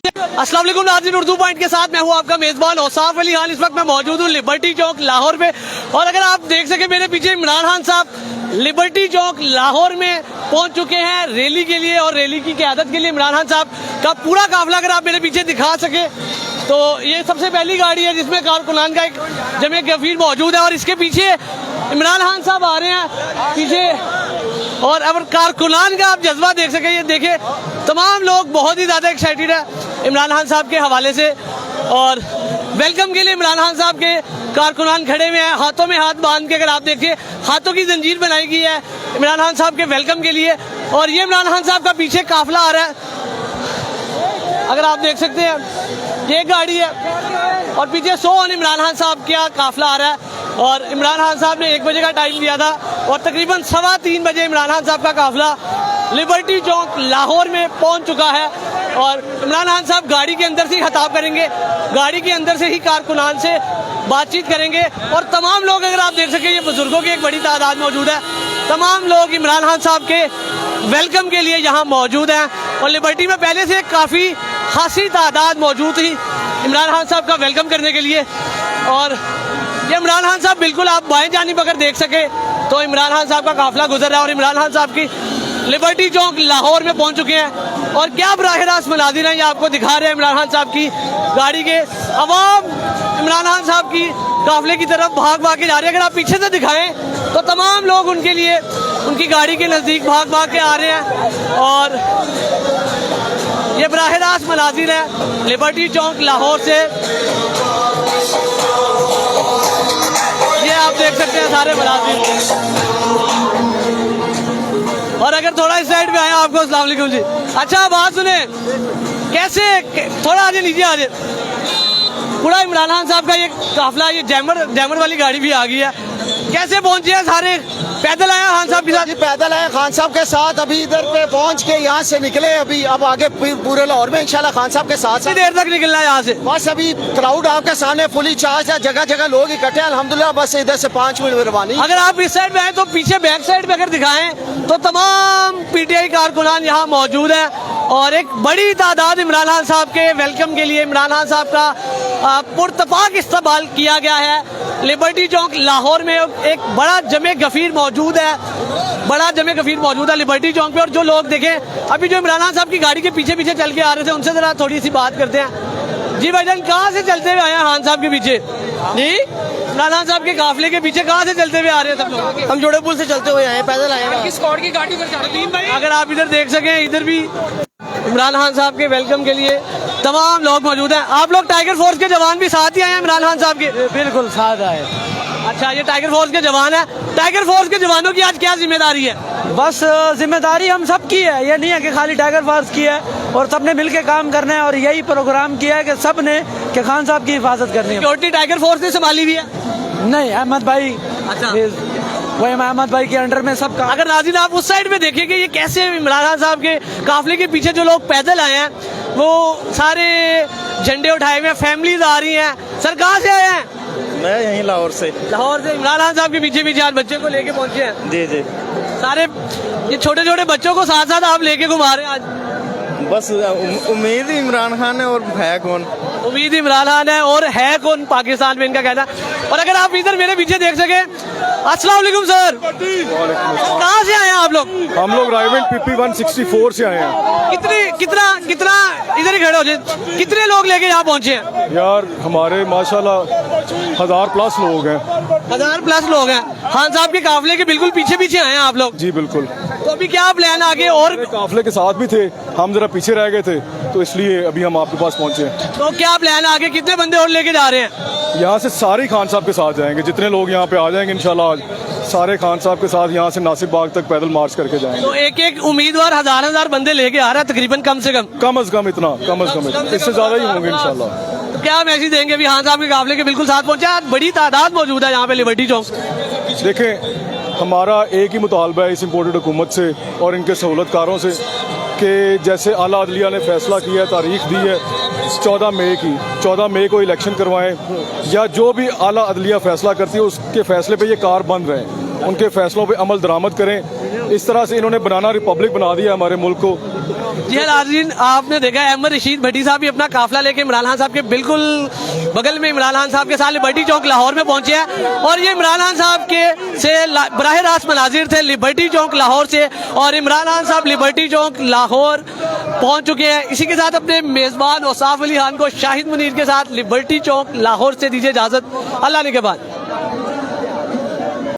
अस्सलाम वालेकुम नाज़रीन, उर्दू पॉइंट के साथ मैं हूँ आपका मेज़बान औसाफ अली खान। इस वक्त मैं मौजूद हूँ लिबर्टी चौक लाहौर में, और अगर आप देख सके मेरे पीछे इमरान खान साहब लिबर्टी चौक लाहौर में पहुँच चुके हैं रैली के लिए, और रैली की क़यादत के लिए इमरान खान साहब का पूरा काफिला अगर आप मेरे पीछे दिखा सके तो ये सबसे पहली गाड़ी है जिसमें कारकुनान का एक जमे गफीर मौजूद है, और इसके पीछे इमरान खान साहब आ रहे हैं पीछे। और अब कारकुनान का आप जज्बा देख सके, ये देखे तमाम लोग बहुत ही ज़्यादा एक्साइटेड है इमरान खान साहब के हवाले से, और वेलकम के लिए इमरान खान साहब के कारकुनान खड़े हुए हैं हाथों में हाथ बांध के। अगर आप देखिए हाथों की जंजीर बनाई गई है इमरान खान साहब के वेलकम के लिए, और ये इमरान खान साहब का पीछे काफिला आ रहा है। अगर आप देख सकते हैं ये गाड़ी है, और पीछे 100 इमरान खान साहब का काफिला आ रहा है, और इमरान खान साहब ने 1 बजे का टाइम दिया था, और तकरीबन 3:15 बजे इमरान खान साहब का काफिला लिबर्टी चौक लाहौर में पहुंच चुका है। और इमरान खान साहब गाड़ी के अंदर से ही खिताब करेंगे, गाड़ी के अंदर से ही कारकुनान से बातचीत करेंगे, और तमाम लोग अगर आप देख सकें ये बुजुर्गों की एक बड़ी तादाद मौजूद है, तमाम लोग इमरान खान साहब के वेलकम के लिए यहाँ मौजूद हैं। और लिबर्टी में पहले से काफ़ी खासी तादाद मौजूद थी इमरान खान साहब का वेलकम करने के लिए। और ये इमरान खान साहब बिल्कुल आप बाएं जानिब अगर देख सके तो इमरान खान साहब का काफिला गुजर रहा है, और इमरान खान साहब की लिबर्टी चौक लाहौर में पहुंच चुके हैं। और क्या बराह रास्त मनाजिर हैं ये आपको दिखा रहे हैं इमरान खान साहब की गाड़ी के। अवाम इमरान खान साहब की काफिले की तरफ भाग भाग के जा रहे हैं। अगर आप पीछे से दिखाएं तो तमाम लोग उनके लिए उनकी गाड़ी के नज़दीक भाग भाग के आ रहे हैं, और ये बराह रास्त मनाजिर है लिबर्टी चौक लाहौर से। ये आप देख सकते हैं सारे मनाजिर। और अगर थोड़ा इस साइड पे आए आपको अस्सलाम वालेकुम जी। अच्छा बात सुने, कैसे थोड़ा आगे नीचे आ जाए, पूरा इमरान खान साहब का ये काफिला, ये जैमर वाली गाड़ी भी आ गई है, कैसे पहुंचे हैं सारे? पैदल आए खान साहब के साथ? पैदल आए खान साहब के साथ, अभी इधर पे पहुंच के यहाँ से निकले, अभी अब आगे पूरे लाहौर में इंशाल्लाह खान साहब के साथ। कितनी देर तक निकलना है यहाँ से? बस अभी क्राउड आपके सामने फुली चार्ज है, जगह जगह लोग इकट्ठे हैं अल्हम्दुलिल्लाह। बस इधर से 5 मिनट में रवानी। अगर आप इस साइड में आए तो पीछे बैक साइड पे अगर दिखाएं तो तमाम पीटीआई कारकुनान यहाँ मौजूद है, और एक बड़ी तादाद इमरान खान साहब के वेलकम के लिए इमरान खान साहब का पुरतपाक इस्तकबाल किया गया है। लिबर्टी चौक लाहौर में एक बड़ा जमे गफीर मौजूद है, बड़ा जमे गफीर मौजूद है लिबर्टी चौक पे। और जो लोग देखें अभी जो इमरान खान साहब की गाड़ी के पीछे पीछे चल के आ रहे थे उनसे जरा थोड़ी सी बात करते हैं। जी भाईजान, कहाँ से चलते हुए आए हैं खान साहब के पीछे? जी, इमरान खान साहब के काफिले के पीछे कहाँ से चलते हुए आ रहे हैं सब लोग? हम जोड़े पुल से चलते हुए आए, पैदल आए हैं। किस स्क्वाड की गाड़ी पर जा रहे हैं? अगर आप इधर देख सकें, इधर भी इमरान खान साहब के वेलकम के लिए तमाम लोग मौजूद हैं। आप लोग टाइगर फोर्स के जवान भी साथ ही आए हैं इमरान खान साहब के? बिल्कुल साथ आए। अच्छा, ये टाइगर फोर्स के जवान है। टाइगर फोर्स के जवानों की आज क्या जिम्मेदारी है? बस जिम्मेदारी हम सब की है, ये नहीं है कि खाली टाइगर फोर्स की है, और सबने मिलके काम करना है, और यही प्रोग्राम किया है कि सब ने कि खान साहब की हिफाजत करनी है। सिक्योरिटी टाइगर फोर्स ने संभाली हुई है? नहीं, अहमद भाई, अच्छा, वही अहमद भाई के अंडर में सब काम। अगर नाज़रीन आप उस साइड पे देखिए कि ये कैसे इमरान खान साहब के काफिले के पीछे जो लोग पैदल आए हैं वो सारे झंडे उठाए हुए हैं, फैमिलीज आ रही हैं। सर कहाँ से आए हैं? मैं यहीं लाहौर से। लाहौर से। इमरान खान साहब के पीछे पीछे आज बच्चे को लेके पहुंचे हैं? जी जी, सारे ये छोटे छोटे बच्चों को साथ साथ आप लेके घुमा रहे हैं आज? बस उम्मीद ही इमरान खान है, और है कौन? उम्मीद इमरान खान है और है कौन पाकिस्तान में, इनका कहना। और अगर आप इधर मेरे पीछे देख सके, अस्सलाम वालेकुम सर, कहाँ से आए हैं आप लोग? हम लोग रायवेंट PP 164 से आए हैं। कितना इधर ही खड़े हो जाए, कितने लोग लेके यहाँ पहुँचे हैं? यार हमारे माशाल्लाह 1000+ लोग हैं। 1000+ लोग हैं। खान साहब के काफिले के बिल्कुल पीछे पीछे आए हैं आप लोग? जी बिल्कुल। तो अभी क्या प्लान आगे? और काफिले के साथ भी थे, हम जरा पीछे रह गए थे, तो इसलिए अभी हम आपके पास पहुंचे हैं। तो क्या प्लान आगे? कितने बंदे और लेके जा रहे हैं? यहाँ से सारे खान साहब के साथ जाएंगे, जितने लोग यहाँ पे आ जाएंगे इंशाल्लाह आज सारे खान साहब के साथ यहाँ से नासिर बाग तक पैदल मार्च करके जाएंगे। तो एक एक उम्मीदवार 1000 बंदे लेके आ रहा है तकरीबन, कम से कम इतना इससे ज्यादा ही होंगे इंशाल्लाह। तो क्या मैसेज देंगे? अभी खान साहब के काफिले के बिल्कुल साथ पहुंचे, आज बड़ी तादाद मौजूद है यहाँ पे लिबर्टी चौक। देखें हमारा एक ही मुतालबा है इस इम्पोर्टेड हुकूमत से और इनके सहूलतकारों से कि जैसे आला अदलिया ने फैसला किया, तारीख दी है 14 मई को इलेक्शन करवाएं, या जो भी आला अदलिया फैसला करती है उसके फैसले पे ये कार बंद रहें, उनके फैसलों पे अमल दरामद करें। इस तरह से इन्होंने बनाना रिपब्लिक बना दिया हमारे मुल्क को, जी नाज़रीन, आपने देखा अहमद रशीद भट्टी साहब भी अपना काफिला लेके इमरान खान साहब के बिल्कुल बगल में इमरान खान साहब के साथ लिबर्टी चौक लाहौर में पहुंचे हैं और ये इमरान खान साहब के से बराह रास्त मनाजिर थे लिबर्टी चौक लाहौर से और इमरान खान साहब लिबर्टी चौक लाहौर पहुंच चुके हैं। इसी के साथ अपने मेजबान औसाफ अली खान को शाहिद मुनीर के साथ लिबर्टी चौक लाहौर से दीजिए इजाजत। अल्लाह ने के बाद।